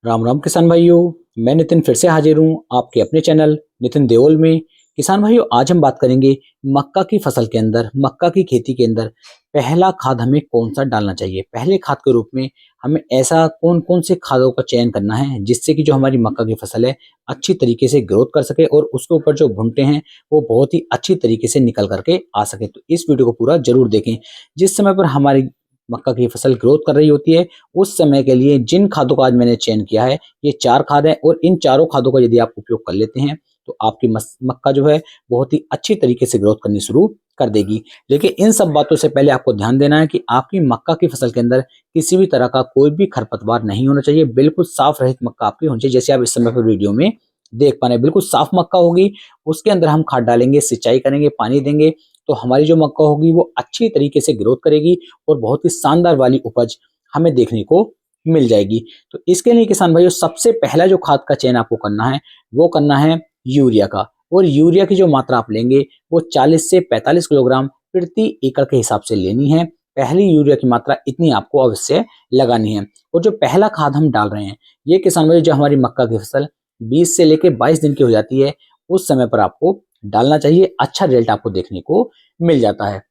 राम राम किसान भाइयों। मैं नितिन फिर से हाजिर हूँ आपके अपने चैनल नितिन देओल में। किसान भाइयों, आज हम बात करेंगे मक्का की फसल के अंदर, मक्का की खेती के अंदर पहला खाद हमें कौन सा डालना चाहिए। पहले खाद के रूप में हमें ऐसा कौन कौन से खादों का चयन करना है जिससे कि जो हमारी मक्का की फसल है अच्छी तरीके से ग्रोथ कर सके और उसके ऊपर जो भुंटे हैं वो बहुत ही अच्छी तरीके से निकल करके आ सके। तो इस वीडियो को पूरा जरूर देखें। जिस समय पर हमारी मक्का की फसल ग्रोथ कर रही होती है उस समय के लिए जिन खादों का आज मैंने चयन किया है, ये 4 खाद हैं और इन चारों खादों का यदि आप उपयोग कर लेते हैं तो आपकी मक्का जो है बहुत ही अच्छी तरीके से ग्रोथ करनी शुरू कर देगी। लेकिन इन सब बातों से पहले आपको ध्यान देना है कि आपकी मक्का की फसल के अंदर किसी भी तरह का कोई भी खरपतवार नहीं होना चाहिए। बिल्कुल साफ रहित मक्का आपकी होनी चाहिए। जैसे आप इस समय पर वीडियो में देख पा रहे हैं, बिल्कुल साफ मक्का होगी। उसके अंदर हम खाद डालेंगे, सिंचाई करेंगे, पानी देंगे तो हमारी जो मक्का होगी वो अच्छी तरीके से ग्रोथ करेगी और बहुत ही शानदार वाली उपज हमें देखने को मिल जाएगी। तो इसके लिए किसान भाइयों, सबसे पहला जो खाद का चयन आपको करना है वो करना है यूरिया का। और यूरिया की जो मात्रा आप लेंगे वो 40 से 45 किलोग्राम प्रति एकड़ के हिसाब से लेनी है। पहली यूरिया की मात्रा इतनी आपको अवश्य लगानी है। और जो पहला खाद हम डाल रहे हैं ये किसान भाइयों, जो हमारी मक्का की फसल 20 से लेकर 22 दिन की हो जाती है उस समय पर आपको डालना चाहिए। अच्छा रिजल्ट आपको देखने को मिल जाता है।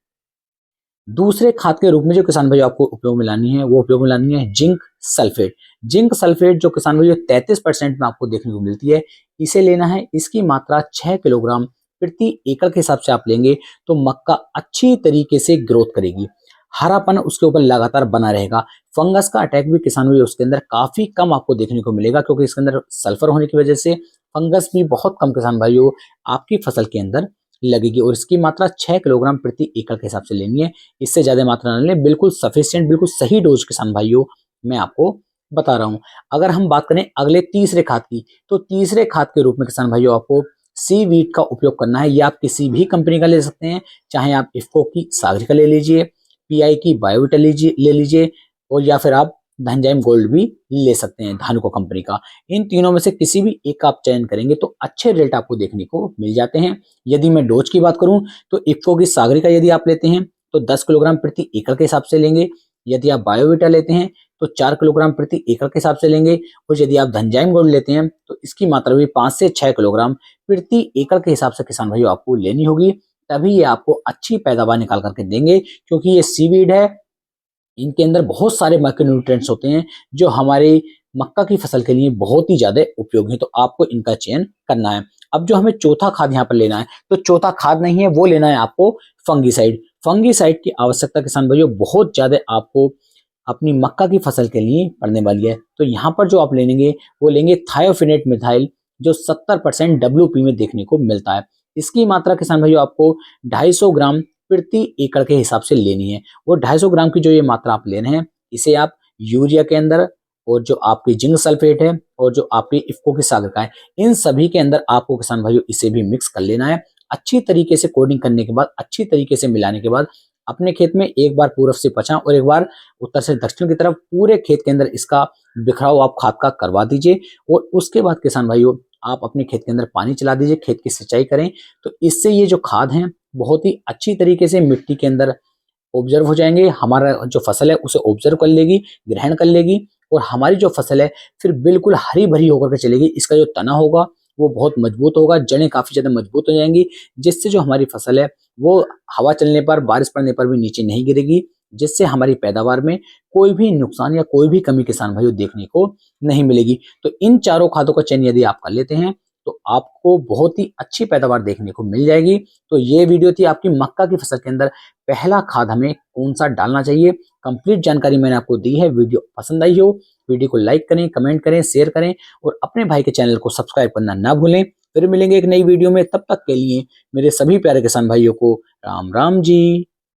दूसरे खाद के रूप में जो किसान भाइयों आपको उपयोग में लानी है वो उपयोग में लानी है जिंक सल्फेट। जिंक सल्फेट जो किसान भाइयों 33% में आपको देखने को मिलती है, इसे लेना है। इसकी मात्रा 6 किलोग्राम प्रति एकड़ के हिसाब से आप लेंगे तो मक्का अच्छी तरीके से ग्रोथ करेगी। हरापन उसके ऊपर लगातार बना रहेगा। फंगस का अटैक भी किसान भाइयों उसके अंदर काफी कम आपको देखने को मिलेगा, क्योंकि इसके अंदर सल्फर होने की वजह से फंगस भी बहुत कम किसान भाइयों आपकी फसल के अंदर लगेगी। और इसकी मात्रा 6 किलोग्राम प्रति एकड़ के हिसाब से लेनी है। इससे ज्यादा मात्रा न लें। बिल्कुल सफिशिएंट, बिल्कुल सही डोज किसान भाइयों मैं आपको बता रहा हूं। अगर हम बात करें अगले तीसरे खाद की, तो तीसरे खाद के रूप में किसान भाइयों आपको सी वीट का उपयोग करना है। ये आप किसी भी कंपनी का ले सकते हैं, चाहे आप इफ्को की सागरी का ले लीजिए, पीआई की बायोविटा ले लीजिए और या फिर आप धनजाइम गोल्ड भी ले सकते हैं, धानुका कंपनी का। इन तीनों में से किसी भी एक आप चयन करेंगे तो अच्छे रिजल्ट आपको देखने को मिल जाते हैं। यदि मैं डोज की बात करूं तो इफ्को की सागरी का यदि आप लेते हैं तो 10 किलोग्राम प्रति एकड़ के हिसाब से लेंगे। यदि आप बायोविटा लेते हैं तो 4 किलोग्राम प्रति एकड़ के हिसाब से लेंगे। और यदि आप धनजाइम गोल्ड लेते हैं तो इसकी मात्रा भी 5 से 6 किलोग्राम प्रति एकड़ के हिसाब से किसान भाइयों आपको लेनी होगी। तभी ये आपको अच्छी पैदावार निकाल करके देंगे, क्योंकि ये सीवीड है। इनके अंदर बहुत सारे माइक्रोन्यूट्रिएंट्स होते हैं जो हमारे मक्का की फसल के लिए बहुत ही ज्यादा उपयोगी है। तो आपको इनका चयन करना है। अब जो हमें चौथा खाद यहाँ पर लेना है, तो चौथा खाद नहीं है, वो लेना है आपको फंगीसाइड। फंगीसाइड की आवश्यकता किसान भाइयों बहुत ज्यादा आपको अपनी मक्का की फसल के लिए पड़ने वाली है। तो यहाँ पर जो आप लेंगे वो लेंगे थायोफिनेट मिथाइल, जो 70% WP में देखने को मिलता है। इसकी मात्रा किसान भाइयों आपको 250 ग्राम प्रति एकड़ के हिसाब से लेनी है। और 250 ग्राम की जो ये मात्रा आप ले रहे हैं, इसे आप यूरिया के अंदर और जो आपकी जिंक सल्फेट है और जो आपकी इफ्को की सागर का है, इन सभी के अंदर आपको किसान भाइयों इसे भी मिक्स कर लेना है। अच्छी तरीके से कोडिंग करने के बाद, अच्छी तरीके से मिलाने के बाद अपने खेत में एक बार पूर्व से पश्चिम और एक बार उत्तर से दक्षिण की तरफ पूरे खेत के अंदर इसका बिखराव आप खाद का करवा दीजिए। और उसके बाद किसान भाइयों आप अपने खेत के अंदर पानी चला दीजिए, खेत की सिंचाई करें। तो इससे ये जो खाद हैं बहुत ही अच्छी तरीके से मिट्टी के अंदर ऑब्जर्व हो जाएंगे। हमारा जो फसल है उसे ऑब्जर्व कर लेगी, ग्रहण कर लेगी और हमारी जो फसल है फिर बिल्कुल हरी भरी होकर के चलेगी। इसका जो तना होगा वो बहुत मजबूत होगा, जड़ें काफी ज्यादा मजबूत हो जाएंगी, जिससे जो हमारी फसल है वो हवा चलने पर, बारिश पड़ने पर भी नीचे नहीं गिरेगी, जिससे हमारी पैदावार में कोई भी नुकसान या कोई भी कमी किसान भाइयों देखने को नहीं मिलेगी। तो इन चारों खादों का चयन यदि आप कर लेते हैं तो आपको बहुत ही अच्छी पैदावार देखने को मिल जाएगी। तो ये वीडियो थी आपकी मक्का की फसल के अंदर पहला खाद हमें कौन सा डालना चाहिए। कंप्लीट जानकारी मैंने आपको दी है। वीडियो पसंद आई हो, वीडियो को लाइक करें, कमेंट करें, शेयर करें और अपने भाई के चैनल को सब्सक्राइब करना ना भूलें। फिर मिलेंगे एक नई वीडियो में। तब तक के लिए मेरे सभी प्यारे किसान भाइयों को राम राम जी।